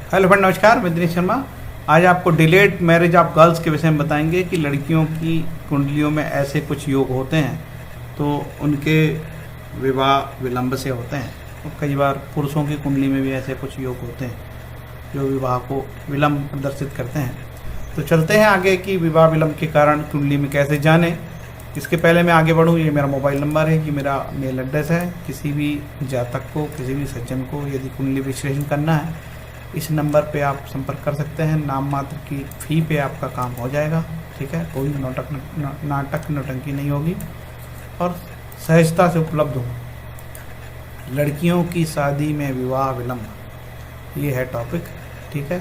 Hello friend, नमस्कार। मैं दिनेश शर्मा। आज आपको डिलेड मैरिज ऑफ गर्ल्स के विषय में बताएंगे कि लड़कियों की कुंडलियों में ऐसे कुछ योग होते हैं तो उनके विवाह विलंब से होते हैं। और कई बार पुरुषों की कुंडली में भी ऐसे कुछ योग होते हैं जो विवाह को विलंब प्रदर्शित करते हैं। तो चलते हैं आगे कि विवाह विलंब के कारण कुंडली में कैसे जाने। इसके पहले मैं आगे बढ़ूँ, ये मेरा मोबाइल नंबर है, ये मेरा मेल एड्रेस है। किसी भी जातक को, किसी भी सज्जन को यदि कुंडली विश्लेषण करना है, इस नंबर पे आप संपर्क कर सकते हैं। नाम मात्र की फ़ी पे आपका काम हो जाएगा, ठीक है। कोई नाटक नौटंकी नहीं होगी और सहजता से उपलब्ध हो। लड़कियों की शादी में विवाह विलंब, ये है टॉपिक, ठीक है।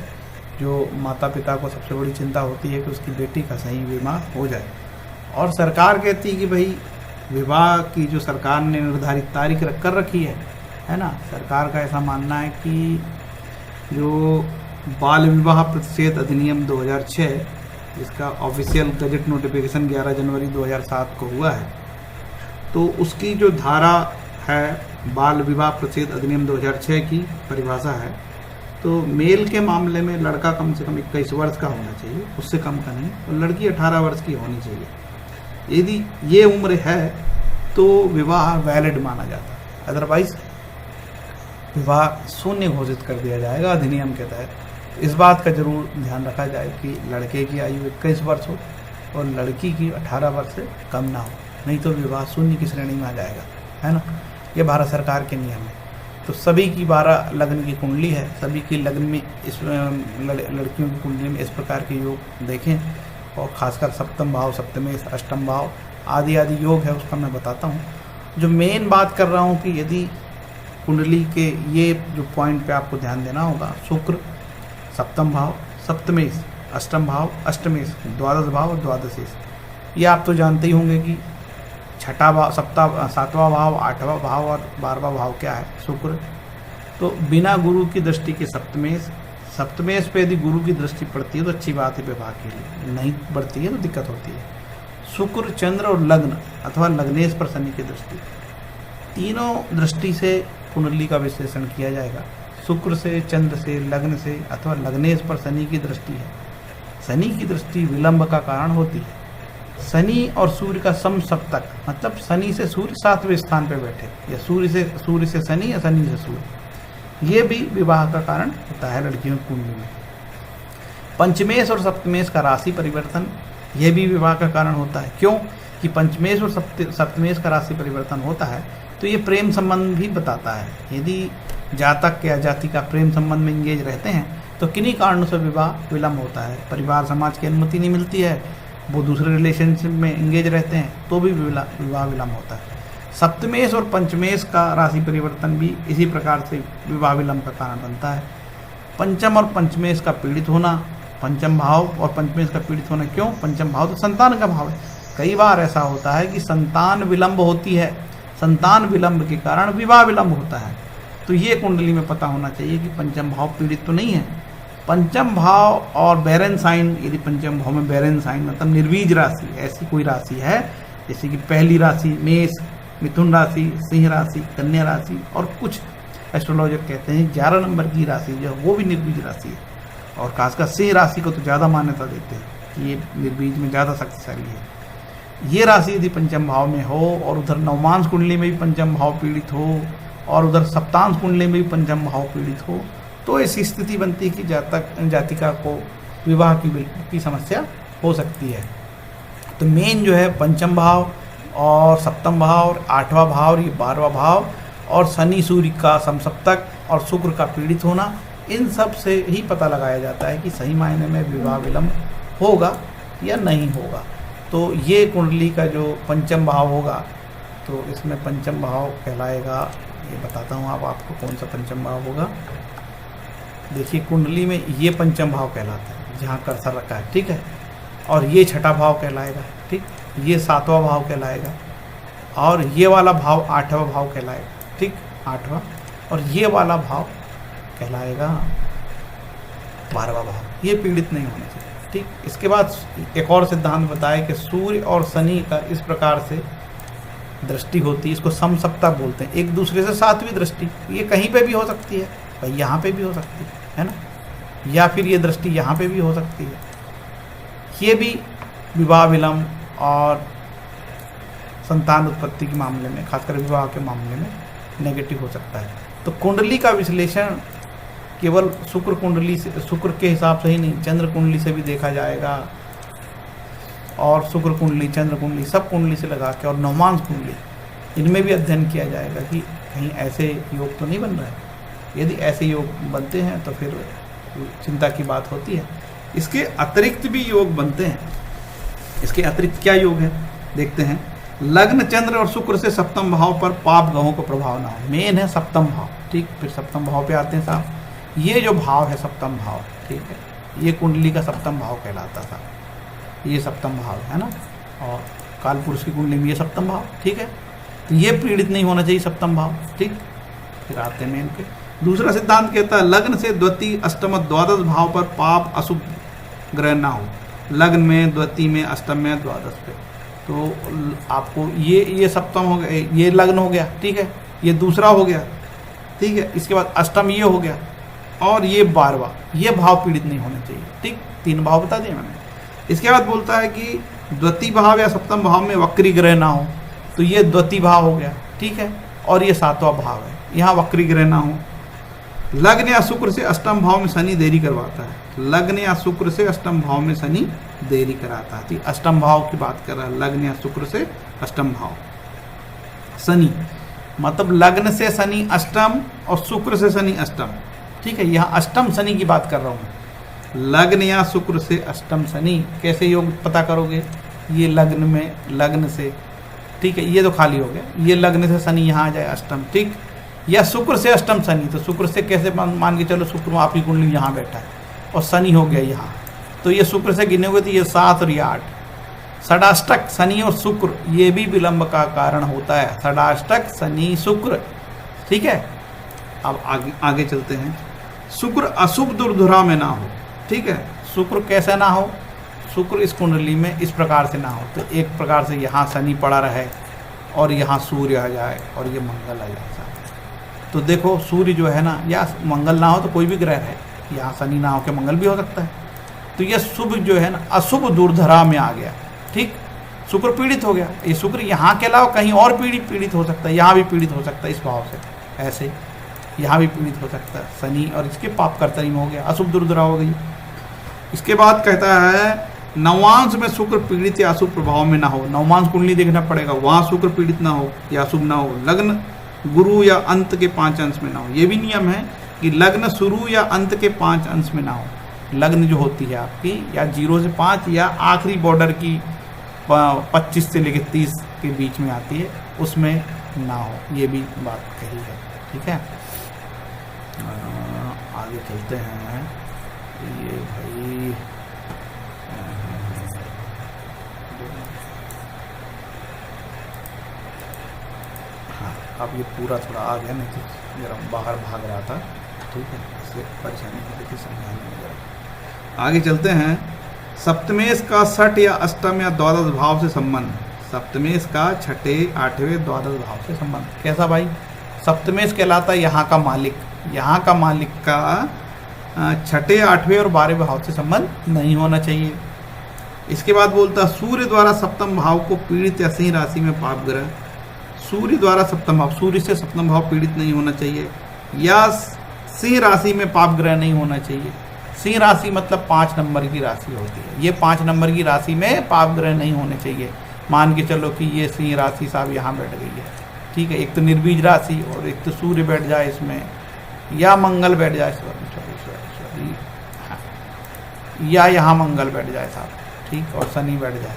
जो माता पिता को सबसे बड़ी चिंता होती है कि उसकी बेटी का सही विवाह हो जाए। और सरकार कहती है कि भाई विवाह की जो सरकार ने निर्धारित तारीख कर रखी है ना। सरकार का ऐसा मानना है कि जो बाल विवाह प्रतिषेध अधिनियम 2006, जिसका ऑफिशियल गजट नोटिफिकेशन 11 जनवरी 2007 को हुआ है, तो उसकी जो धारा है बाल विवाह प्रतिषेध अधिनियम 2006 की परिभाषा है, तो मेल के मामले में लड़का कम से कम 21 वर्ष का होना चाहिए, उससे कम का नहीं, और लड़की 18 वर्ष की होनी चाहिए। यदि ये उम्र है तो विवाह वैलिड माना जाता है, अदरवाइज विवाह शून्य घोषित कर दिया जाएगा अधिनियम के तहत। इस बात का जरूर ध्यान रखा जाए कि लड़के की आयु 21 वर्ष हो और लड़की की 18 वर्ष से कम ना हो, नहीं तो विवाह शून्य की श्रेणी में आ जाएगा, है ना। ये भारत सरकार के नियम है। तो सभी की 12 लग्न की कुंडली है, सभी की लग्न में इस लड़कियों की कुंडली में इस प्रकार के योग देखें, और खासकर सप्तम भाव, सप्तमेश, अष्टम भाव आदि आदि योग है, उसका मैं बताता हूँ। जो मेन बात कर रहा हूँ कि यदि कुंडली के ये जो पॉइंट पे आपको ध्यान देना होगा, शुक्र सप्तम भाव, सप्तमेश, अष्टम भाव, अष्टमेश, द्वादश भाव और द्वादशेश, ये आप तो जानते ही होंगे कि छठा भाव, सातवां भाव, आठवां भाव और 12वां भाव क्या है, शुक्र। तो बिना गुरु की दृष्टि के सप्तमेश पे यदि गुरु की दृष्टि पड़ती है तो अच्छी बात है विवाह के लिए, नहीं पड़ती है तो दिक्कत होती है। शुक्र, चंद्र और लग्न अथवा लग्नेश पर शनि की दृष्टि, तीनों दृष्टि से कुंडली का विश्लेषण किया जाएगा। शुक्र से, चंद्र से, लग्न से अथवा लग्नेश पर शनि की दृष्टि है। शनि की दृष्टि विलंब का कारण होती है। शनि और सूर्य का समसप्तक, मतलब शनि से सूर्य 7वें स्थान पर बैठे, या सूर्य से शनि या शनि से सूर्य, ये भी विवाह का कारण होता है लड़कियों की कुंडली में। पंचमेश और सप्तमेश का राशि परिवर्तन, यह भी विवाह का कारण होता है। क्यों कि पंचमेश और सप्तमेश का राशि परिवर्तन होता है तो ये प्रेम संबंध भी बताता है। यदि जातक या जाति का प्रेम संबंध में इंगेज रहते हैं तो किन्हीं कारणों से विवाह विलंब होता है। परिवार समाज की अनुमति नहीं मिलती है, वो दूसरे रिलेशनशिप में इंगेज रहते हैं तो भी विवाह विलंब होता है। सप्तमेश और पंचमेश का राशि परिवर्तन भी इसी प्रकार से विवाह विलंब का कारण बनता है। पंचम और पंचमेश का पीड़ित होना, पंचम भाव और पंचमेश का पीड़ित होना, क्यों? पंचम भाव तो संतान का भाव है। कई बार ऐसा होता है कि संतान विलंब होती है, संतान विलंब के कारण विवाह विलंब होता है। तो ये कुंडली में पता होना चाहिए कि पंचम भाव पीड़ित तो नहीं है। पंचम भाव और बैरन साइन, यदि पंचम भाव में बैरन साइन मतलब निर्वीज राशि, ऐसी कोई राशि है जैसे कि पहली राशि मेष, मिथुन राशि, सिंह राशि, कन्या राशि, और कुछ एस्ट्रोलॉजर कहते हैं 11 नंबर की राशि जो है वो भी निर्बीज राशि है, और खासकर सिंह राशि को तो ज़्यादा मान्यता देते हैं कि ये निर्बीज में ज़्यादा शक्तिशाली है। ये राशि यदि पंचम भाव में हो और उधर नवमांश कुंडली में भी पंचम भाव पीड़ित हो और उधर सप्तांश कुंडली में भी पंचम भाव पीड़ित हो, तो ऐसी स्थिति बनती है कि जातिका को विवाह की समस्या हो सकती है। तो मेन जो है पंचम भाव और सप्तम भाव और 8वां भाव और ये 12वां भाव और शनि सूर्य का समसप्तक और शुक्र का पीड़ित होना, इन सब से ही पता लगाया जाता है कि सही मायने में विवाह विलंब होगा या नहीं होगा। तो ये कुंडली का जो पंचम भाव होगा तो इसमें पंचम भाव कहलाएगा, ये बताता हूँ आपको कौन सा पंचम भाव होगा। देखिए कुंडली में ये पंचम भाव कहलाता है जहाँ कर्सर रखा है, ठीक है। और ये छठा भाव कहलाएगा, ठीक। ये 7वां भाव कहलाएगा और ये वाला भाव 8वां भाव कहलाएगा, ठीक, 8वां। और ये वाला भाव कहलाएगा 12वां भाव। ये पीड़ित नहीं होना चाहिए, ठीक। इसके बाद एक और सिद्धांत बताया कि सूर्य और शनि का इस प्रकार से दृष्टि होती है, इसको समसप्तक बोलते हैं, एक दूसरे से 7वीं दृष्टि। ये कहीं पे भी हो सकती है भाई, यहाँ पे भी हो सकती है ना। या फिर ये दृष्टि यहाँ पे भी हो सकती है। ये भी विवाह विलंब और संतान उत्पत्ति के मामले में, खासकर विवाह के मामले में नेगेटिव हो सकता है। तो कुंडली का विश्लेषण केवल शुक्र कुंडली से, शुक्र के हिसाब से ही नहीं, चंद्र कुंडली से भी देखा जाएगा, और शुक्र कुंडली, चंद्र कुंडली, सब कुंडली से लगा के, और नवमांश कुंडली, इनमें भी अध्ययन किया जाएगा कि कहीं ऐसे योग तो नहीं बन रहा है। यदि ऐसे योग बनते हैं तो फिर चिंता की बात होती है। इसके अतिरिक्त भी योग बनते हैं। इसके अतिरिक्त क्या योग है देखते हैं। लग्न चंद्र और शुक्र से सप्तम भाव पर पाप ग्रहों को प्रभाव ना हो, मेन है सप्तम भाव। ठीक, फिर सप्तम भाव पे आते हैं साहब। ये जो भाव है सप्तम भाव, ठीक है, ये कुंडली का सप्तम भाव कहलाता था। ये सप्तम भाव है ना, और कालपुरुष की कुंडली में ये सप्तम भाव, ठीक है। तो ये पीड़ित नहीं होना चाहिए सप्तम भाव, ठीक। फिर आते हैं मेन पे। दूसरा सिद्धांत कहता है लग्न से द्वितीय अष्टम द्वादश भाव पर पाप अशुभ ग्रह ना हो। लग्न में, द्वितीय में, अष्टम में, द्वादश पे। तो आपको ये सप्तम हो गया, ये लग्न हो गया, ठीक है, ये दूसरा हो गया, ठीक है। इसके बाद अष्टम ये हो गया, और ये 12वां, ये भाव पीड़ित नहीं होने चाहिए, ठीक। 3 भाव बता दिए मैंने। इसके बाद बोलता है कि द्वितीय भाव या सप्तम भाव में वक्री ग्रह ना हो। तो ये द्वितीय भाव हो गया, ठीक है, और ये 7वां भाव है, यहाँ वक्री ग्रह ना हो। लग्न या शुक्र से अष्टम भाव में शनि देरी करवाता है। लग्न या शुक्र से अष्टम भाव में शनि देरी कराता है। तो अष्टम भाव की बात कर रहा है, लग्न या शुक्र से अष्टम भाव। शनि मतलब लग्न से शनि अष्टम और शुक्र से शनि अष्टम, ठीक है। यहाँ अष्टम शनि की बात कर रहा हूँ मैं। लग्न या शुक्र से अष्टम शनि, कैसे योग पता करोगे? ये लग्न में, लग्न से, ठीक है, ये तो खाली हो गया। ये लग्न से शनि यहाँ आ जाए अष्टम, ठीक। या शुक्र से अष्टम शनि, तो शुक्र से कैसे मान के चलो, शुक्र आपकी कुंडली यहाँ बैठा है और शनि हो गया यहाँ, तो ये शुक्र से गिनोगे तो ये 7 और ये 8। षडाष्टक शनि और शुक्र, ये भी विलंब का कारण होता है। षडाष्टक शनि शुक्र, ठीक है। अब आगे चलते हैं। शुक्र अशुभ दुर्धरा में ना हो, ठीक है। शुक्र कैसे ना हो? शुक्र इस कुंडली में इस प्रकार से ना हो। तो एक प्रकार से यहाँ शनि पड़ा रहे और यहाँ सूर्य आ जाए और ये मंगल आ जाए। तो देखो सूर्य जो है ना, या मंगल ना हो तो कोई भी ग्रह है, यहाँ शनि ना हो के मंगल भी हो सकता है। तो ये शुभ जो है ना अशुभ दुर्धरा में आ गया, ठीक। शुक्र पीड़ित हो गया। ये शुक्र यहाँ के अलावा कहीं और पीड़ित हो सकता है, यहाँ भी पीड़ित हो सकता है इस भाव से, ऐसे यहाँ भी पीड़ित हो सकता है शनि, और इसके पाप कर्तरी में हो गया, अशुभ दुर्धरा हो गई। इसके बाद कहता है नवांश में शुक्र पीड़ित या अशुभ प्रभाव में ना हो। नवमांश कुंडली देखना पड़ेगा, वहाँ शुक्र पीड़ित ना हो या अशुभ ना हो। लग्न गुरु या अंत के 5 अंश में ना हो। ये भी नियम है कि लग्न शुरू या अंत के 5 अंश में ना हो। लग्न जो होती है आपकी या 0 से 5 या आखिरी बॉर्डर की 25 से लेकर 30 के बीच में आती है, उसमें ना हो। ये भी बात कही है, ठीक है। आगे चलते हैं। ये भाई हाँ, अब ये पूरा थोड़ा आ गया, नहीं तो जरा बाहर भाग रहा था, ठीक है, इससे परेशानी हो रही थी समझाने में। जरा आगे चलते हैं। सप्तमेश का छठ या अष्टम या द्वादश भाव से संबंध। सप्तमेश का छठे, 8वें, द्वादश भाव से संबंध कैसा भाई? सप्तमेश कहलाता है यहाँ का मालिक। यहाँ का मालिक का छठे, 8वें और 12वें भाव से संबंध नहीं होना चाहिए। इसके बाद बोलता है सूर्य द्वारा सप्तम भाव को पीड़ित या सिंह राशि में पाप ग्रह। सूर्य द्वारा सप्तम भाव, सूर्य से सप्तम भाव पीड़ित नहीं होना चाहिए, या सिंह राशि में पाप ग्रह नहीं होना चाहिए। सिंह राशि मतलब 5 नंबर की राशि होती है। ये 5 नंबर की राशि में पाप ग्रह नहीं होने चाहिए। मान के चलो कि ये सिंह राशि साहब यहाँ बैठ गई है, ठीक है। एक तो निर्बीज राशि और एक तो सूर्य बैठ जाए इसमें, या मंगल बैठ जाए, सॉरी, हाँ, या यहाँ मंगल बैठ जाए साहब, ठीक, और शनि बैठ जाए।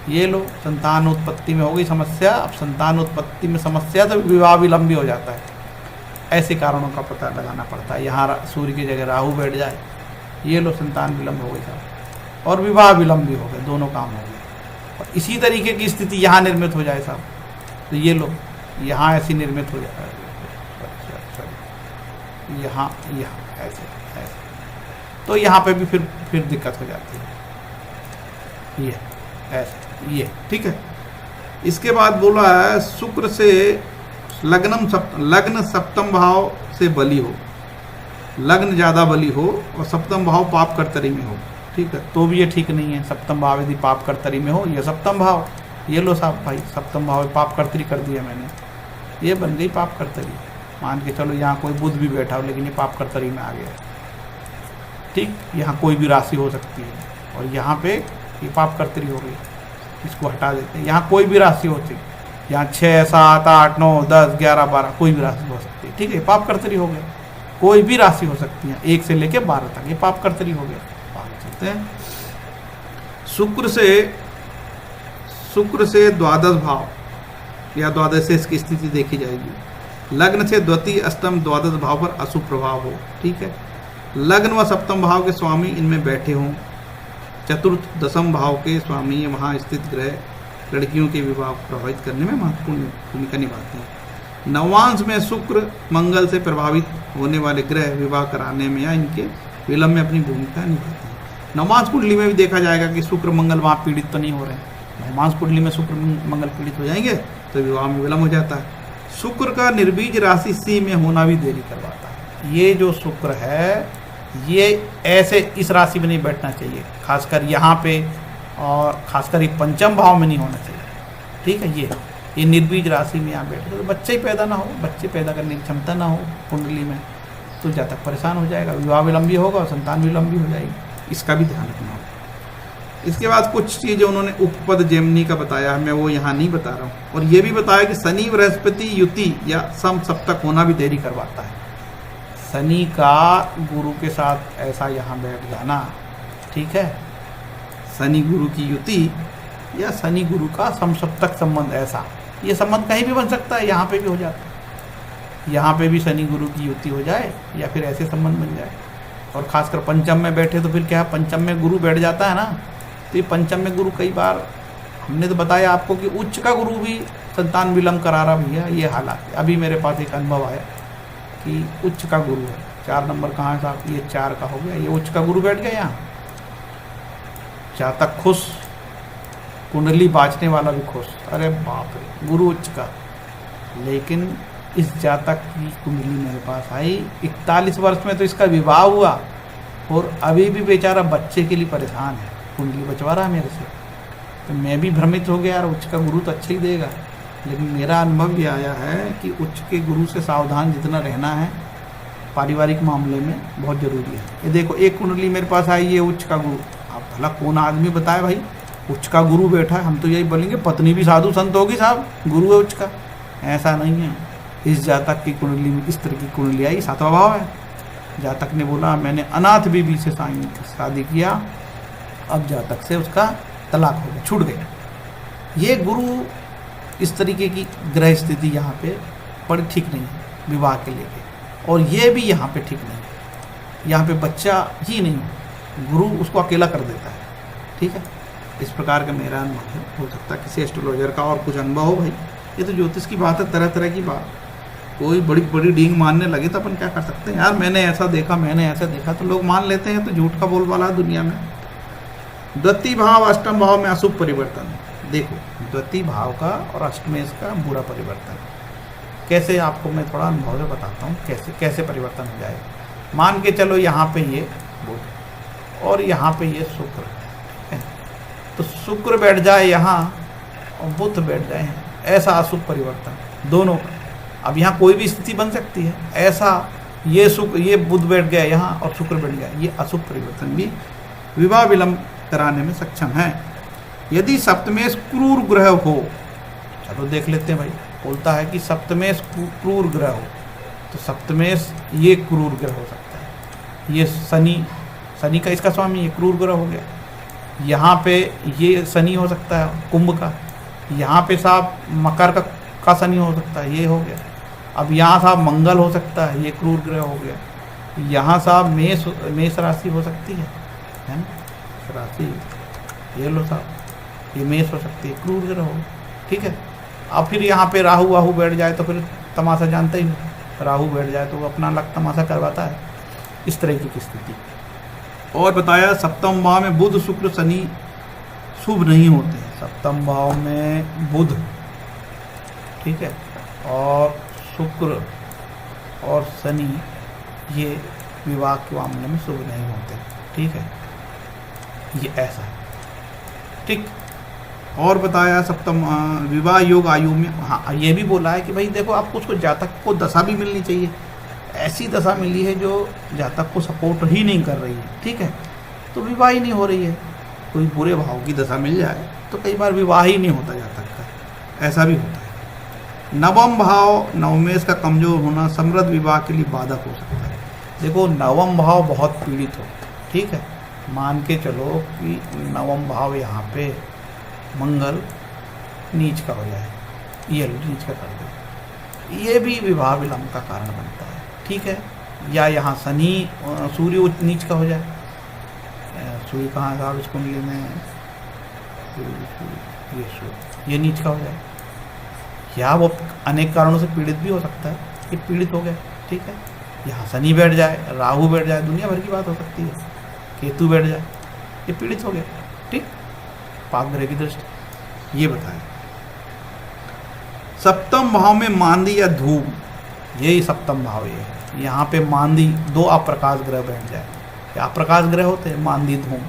ये लो संतान उत्पत्ति में हो गई समस्या। अब संतान उत्पत्ति में समस्या तो विवाह विलंब भी हो जाता है। ऐसे कारणों का पता लगाना पड़ता है। यहाँ सूर्य की जगह राहु बैठ जाए, ये लो संतान विलंब हो गई साहब, और विवाह विलंब भी हो गए, दोनों काम हो गए। और इसी तरीके की स्थिति यहाँ निर्मित हो जाए साहब, तो ये लो यहाँ ऐसी निर्मित हो जाए, यहाँ ऐसे, तो यहाँ पे भी फिर दिक्कत हो जाती है। ये ऐसे, ये ठीक है। इसके बाद बोला है शुक्र से लग्न सप्तम भाव से बली हो। लग्न ज़्यादा बली हो और सप्तम भाव पाप कर्तरी में हो, ठीक है, तो भी ये ठीक नहीं है। सप्तम भाव यदि पाप कर्तरी में हो, ये सप्तम भाव, ये लो साहब भाई, सप्तम भाव पाप कर्तरी कर दिया मैंने, ये बन गई पाप कर्तरी। मान के चलो यहाँ कोई बुध भी बैठा हो लेकिन ये पाप कर्तरी में आ गया, ठीक। यहाँ कोई भी राशि हो सकती है और यहाँ पे ये पाप कर्तरी हो गई, इसको हटा देते हैं। यहाँ कोई भी राशि होती, यहाँ 6, 7, 8, 9, 10, 11, 12 कोई भी राशि हो सकती है, ठीक है, पाप कर्तरी हो गया। कोई भी राशि हो सकती है 1 से लेके 12 तक, ये पाप कर्तरी हो गया। आगे चलते हैं। शुक्र से द्वादश भाव या द्वादश से इसकी स्थिति देखी जाएगी। लग्न से द्वितीय अष्टम द्वादश भाव पर अशुभ प्रभाव हो, ठीक है। लग्न व सप्तम भाव के स्वामी इनमें बैठे हों। चतुर्थ दसम भाव के स्वामी वहाँ स्थित ग्रह लड़कियों के विवाह को प्रभावित करने में महत्वपूर्ण भूमिका निभाते हैं। नवांश में शुक्र मंगल से प्रभावित होने वाले ग्रह विवाह कराने में या इनके विलंब में अपनी भूमिका निभाते हैं। नवांश कुंडली में भी देखा जाएगा कि शुक्र मंगल वहाँ पीड़ित तो नहीं हो रहे हैं। नवांश कुंडली में शुक्र मंगल पीड़ित हो जाएंगे तो विवाह में विलंब हो जाता है। शुक्र का निर्बीज राशि सी में होना भी देरी करवाता है। ये जो शुक्र है ये ऐसे इस राशि में नहीं बैठना चाहिए, खासकर यहाँ पे, और खासकर ये पंचम भाव में नहीं होना चाहिए, ठीक है। ये निर्बीज राशि में यहाँ बैठे तो बच्चे ही पैदा ना हो, बच्चे पैदा करने की क्षमता ना हो कुंडली में, तो जातक परेशान हो जाएगा, विवाह विलंबी होगा और संतान विलंबी हो जाएगी, इसका भी ध्यान रखना होगा। इसके बाद कुछ चीज़ें उन्होंने उपपद जेमनी का बताया है, मैं वो यहाँ नहीं बता रहा हूँ। और ये भी बताया कि शनि बृहस्पति युति या सम सप्तक होना भी देरी करवाता है। शनि का गुरु के साथ ऐसा यहाँ बैठ जाना, ठीक है, शनि गुरु की युति या शनि गुरु का समसप्तक संबंध, ऐसा ये संबंध कहीं भी बन सकता है, यहाँ पे भी हो जाता है। यहाँ पे भी शनि गुरु की युति हो जाए या फिर ऐसे संबंध बन जाए। और खासकर पंचम में बैठे तो फिर क्या, पंचम में गुरु बैठ जाता है ना, तो ये पंचम में गुरु कई बार हमने तो बताया आपको कि उच्च का गुरु भी संतान विलंब करा रहा भैया, ये हालात। अभी मेरे पास एक अनुभव आया कि उच्च का गुरु है, 4 नंबर कहाँ है साहब, ये 4 का हो गया, ये उच्च का गुरु बैठ गया यहाँ। जातक खुश, कुंडली बाँचने वाला भी खुश, अरे बाप रे, गुरु उच्च का। लेकिन इस जातक की कुंडली मेरे पास आई, 41 वर्ष में तो इसका विवाह हुआ और अभी भी बेचारा बच्चे के लिए परेशान है, कुंडली बचवा रहा है मेरे से। तो मैं भी भ्रमित हो गया, यार उच्च का गुरु तो अच्छा ही देगा। लेकिन मेरा अनुभव भी आया है कि उच्च के गुरु से सावधान जितना रहना है पारिवारिक मामले में बहुत ज़रूरी है। ये देखो एक कुंडली मेरे पास आई, ये उच्च का गुरु, आप भला कौन आदमी बताए भाई उच्च का गुरु बैठा है, हम तो यही बोलेंगे पत्नी भी साधु संत होगी साहब, गुरु है उच्च का। ऐसा नहीं है। इस जातक की कुंडली में इस तरह की कुंडली आई, 7वां भाव है। जातक ने बोला मैंने अनाथ बीबी से शादी किया, अब जातक से उसका तलाक हो गया, छूट गया। ये गुरु इस तरीके की ग्रह स्थिति यहाँ पे बड़ी ठीक नहीं है विवाह के लेके, और ये भी यहाँ पे ठीक नहीं है। यहाँ पे बच्चा ही नहीं, गुरु उसको अकेला कर देता है, ठीक है। इस प्रकार का मेरा अनुभव है, हो सकता है किसी एस्ट्रोलॉजर का और कुछ अनुभव हो। भाई ये तो ज्योतिष की बात है, तरह तरह की बात। कोई बड़ी बड़ी डींग मानने लगे तो अपन क्या कर सकते हैं, यार मैंने ऐसा देखा, मैंने ऐसा देखा, तो लोग मान लेते हैं, तो झूठ का बोलबाला है दुनिया में। द्वितीय भाव अष्टम भाव में अशुभ परिवर्तन, देखो द्वितीय भाव का और अष्टमेश का बुरा परिवर्तन कैसे, आपको मैं थोड़ा अनुभव से बताता हूँ कैसे कैसे परिवर्तन हो जाए। मान के चलो यहाँ पे ये बुध और यहाँ पे ये शुक्र है, तो शुक्र बैठ जाए यहाँ और बुध बैठ जाए, ऐसा अशुभ परिवर्तन दोनों का। अब यहाँ कोई भी स्थिति बन सकती है, ऐसा ये बुध बैठ गया यहाँ और शुक्र बैठ गया, ये अशुभ परिवर्तन भी विवाह विलंब कराने में सक्षम है। यदि सप्तमेश क्रूर ग्रह हो, चलो देख लेते हैं भाई, बोलता है कि सप्तमेश क्रूर ग्रह हो, तो सप्तमेश ये क्रूर ग्रह हो सकता है। ये शनि का इसका स्वामी ये क्रूर ग्रह हो गया। यहाँ पे ये शनि हो सकता है कुंभ का, यहाँ पे साहब मकर का शनि हो सकता है, ये हो गया। अब यहाँ साहब मंगल हो सकता है, ये क्रूर ग्रह हो गया। यहाँ साहब मेष राशि हो सकती है ना, राशि ये लो साहब, ये मेष हो सकती है, क्रूर ग्रह हो, ठीक है। अब फिर यहाँ पे राहु बैठ जाए तो फिर तमाशा जानते ही, राहु बैठ जाए तो वो अपना अलग तमाशा करवाता है, इस तरह की स्थिति। और बताया सप्तम भाव में बुध शुक्र शनि शुभ नहीं होते हैं। सप्तम भाव में बुध, ठीक है, और शुक्र और शनि ये विवाह के मामले में शुभ नहीं होते। ठीक है, ये ऐसा है। ठीक, और बताया सप्तम विवाह योग आयु में, हाँ ये भी बोला है कि भाई देखो आपको उसको जातक को दशा भी मिलनी चाहिए, ऐसी दशा मिली है जो जातक को सपोर्ट ही नहीं कर रही है। ठीक है, तो विवाह ही नहीं हो रही है। कोई बुरे भाव की दशा मिल जाए तो कई बार विवाह ही नहीं होता जातक का, ऐसा भी होता है। नवम भाव नवमेश का कमजोर होना समृद्ध विवाह के लिए बाधक हो सकता है। देखो नवम भाव बहुत पीड़ित हो, ठीक है, मान के चलो कि नवम भाव यहाँ पे मंगल नीच का हो जाए, ये नीच का कर दे, ये भी विवाह विलंब का कारण बनता है। ठीक है, या यहाँ शनि सूर्य नीच का हो जाए, सूर्य कहाँ था इस कुंडली में, ये नीच का हो जाए, या वो अनेक कारणों से पीड़ित भी हो सकता है, ये पीड़ित हो गए। ठीक है, यहाँ शनि बैठ जाए, राहु बैठ जाए, दुनिया भर की बात हो सकती है, केतु बैठ जाए, ये पीड़ित हो गए। ठीक, पाप ग्रह की दृष्टि ये बताएं। सप्तम भाव में मांदी या धूम, यही सप्तम भाव ये है, यहाँ पे मांदी दो अप्रकाश ग्रह बैठ जाए, या अप्रकाश ग्रह होते हैं मांदी धूम,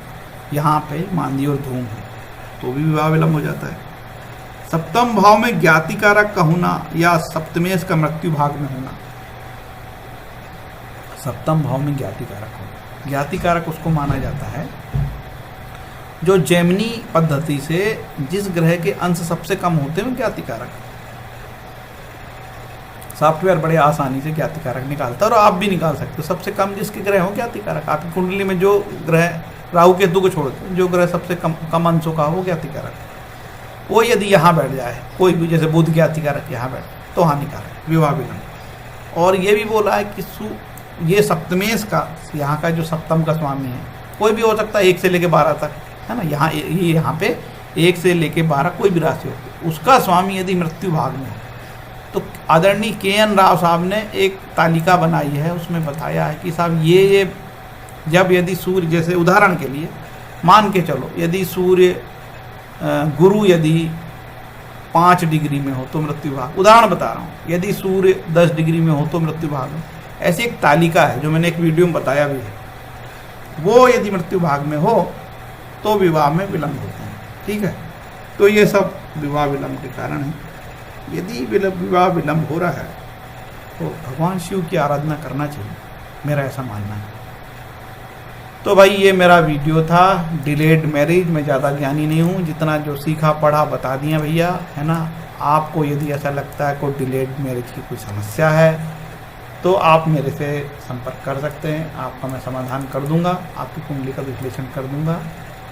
यहाँ पे मांदी और धूम है तो भी विवाह विलंब हो जाता है। सप्तम भाव में ज्ञातिकारक का होना या सप्तमेश का मृत्यु भाग में होना, सप्तम भाव में ज्ञातिकारक होना, ज्ञातिकारक उसको माना जाता है जो जेमिनी पद्धति से जिस ग्रह के अंश सबसे कम होते हैं वो ज्ञातिकारक। सॉफ्टवेयर बड़े आसानी से ज्ञातिकारक निकालता है और आप भी निकाल सकते हो, सबसे कम जिसके ग्रह हो ज्ञातिकारक। आपकी कुंडली में जो ग्रह राहु केतु को छोड़कर जो ग्रह सबसे कम अंशों का हो ज्ञातिकारक, वो यदि यहाँ बैठ जाए कोई भी, जैसे बुध ज्ञातिकारक यहाँ बैठ तो हानिकारक विवाह विलंब। और ये भी बोला है कि ये सप्तमेश का यहाँ का जो सप्तम का स्वामी है कोई भी हो सकता है 1 से लेके 12 तक, है ना, यहाँ पे 1 से लेके 12 कोई भी राशि हो, उसका स्वामी यदि मृत्यु भाग में हो तो आदरणीय KN राव साहब ने एक तालिका बनाई है, उसमें बताया है कि साहब ये जब यदि सूर्य, जैसे उदाहरण के लिए मान के चलो यदि सूर्य गुरु यदि 5 डिग्री में हो तो मृत्यु भाग, उदाहरण बता रहा हूँ, यदि सूर्य 10 डिग्री में हो तो मृत्यु भाग है। ऐसी एक तालिका है जो मैंने एक वीडियो में बताया भी है, वो यदि मृत्यु भाग में हो तो विवाह में विलंब होते हैं। ठीक है, तो ये सब विवाह विलंब के कारण है। यदि विवाह विलंब हो रहा है तो भगवान शिव की आराधना करना चाहिए, मेरा ऐसा मानना है। तो भाई ये मेरा वीडियो था डिलेड मैरिज, मैं ज़्यादा ज्ञानी नहीं हूँ, जितना जो सीखा पढ़ा बता दिया भैया, है ना। आपको यदि ऐसा लगता है कोई डिलेड मैरिज की कोई समस्या है तो आप मेरे से संपर्क कर सकते हैं, आपका मैं समाधान कर दूंगा, आपकी कुंडली का विश्लेषण कर दूंगा।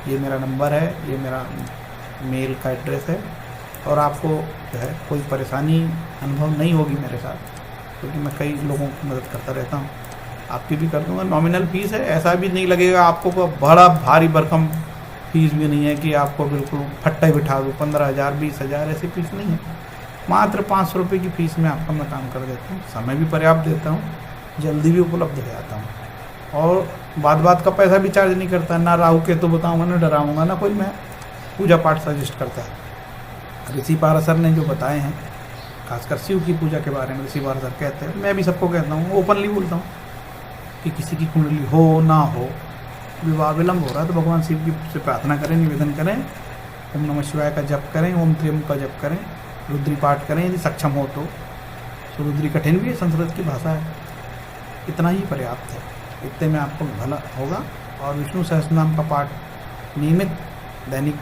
ये मेरा नंबर है, ये मेरा मेल का एड्रेस है, और आपको जो है कोई परेशानी अनुभव नहीं होगी मेरे साथ, क्योंकि मैं कई लोगों की मदद करता रहता हूँ, आपकी भी कर दूंगा। नॉमिनल फीस है, ऐसा भी नहीं लगेगा आपको कोई बड़ा भारी भरकम फीस भी नहीं है कि आपको बिल्कुल फट्टा बिठा दूँ 15,000 20,000, ऐसी फीस नहीं है। मात्र 500 रुपये की फ़ीस में आपका मैं काम कर देता हूँ, समय भी पर्याप्त देता हूँ, जल्दी भी उपलब्ध हो जाता हूँ, और बात का पैसा भी चार्ज नहीं करता, ना राहु केतु बताऊँगा, ना डराऊँगा, ना कोई मैं पूजा पाठ सजेस्ट करता है। ऋषि पाराशर ने जो बताए हैं, खासकर शिव की पूजा के बारे में ऋषि पाराशर कहते हैं, मैं भी सबको कहता हूँ, ओपनली बोलता हूँ कि किसी की कुंडली हो ना हो, विवाह विलंब हो रहा है तो भगवान शिव की से प्रार्थना करें, निवेदन करें, ओम नमः शिवाय का जप करें, ओम त्र्यंबक का जप करें, रुद्री पाठ करें यदि सक्षम हो तो रुद्री कठिन भी है, संस्कृत की भाषा है, इतना ही पर्याप्त है, इतने में आपको भला होगा। और विष्णु सहस्रनाम का पाठ नियमित दैनिक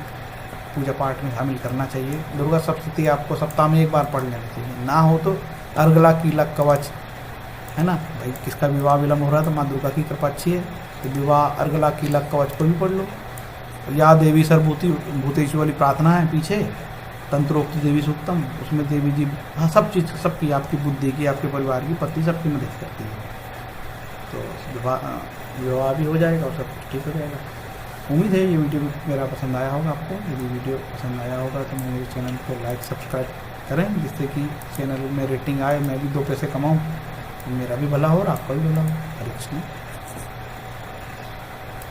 पूजा पाठ में शामिल करना चाहिए। दुर्गा सप्तशती आपको सप्ताह में 1 बार पढ़ लेना चाहिए, ना हो तो अर्गला कीलक कवच, है ना भाई, किसका विवाह विलंब हो रहा है तो माँ दुर्गा की कृपा अच्छी है तो विवाह अर्गला कीलक कवच को भी पढ़ लो। या देवी सर्वभूति भूतेश्वरी वाली प्रार्थना है पीछे, तंत्रोक्त देवी सूक्तम, उसमें देवी जी, हाँ सब चीज़ सबकी, आपकी बुद्धि की, आपके परिवार की, पति सबकी मदद करती है, तो विवाह भी हो जाएगा और सब कुछ ठीक हो जाएगा। उम्मीद है ये वीडियो मेरा पसंद आया होगा आपको। यदि वीडियो पसंद आया होगा तो मेरे चैनल को लाइक सब्सक्राइब करें, जिससे कि चैनल में रेटिंग आए, मैं भी 2 पैसे कमाऊँ, मेरा भी भला हो और आपका भी भला हो। हरे कृष्ण।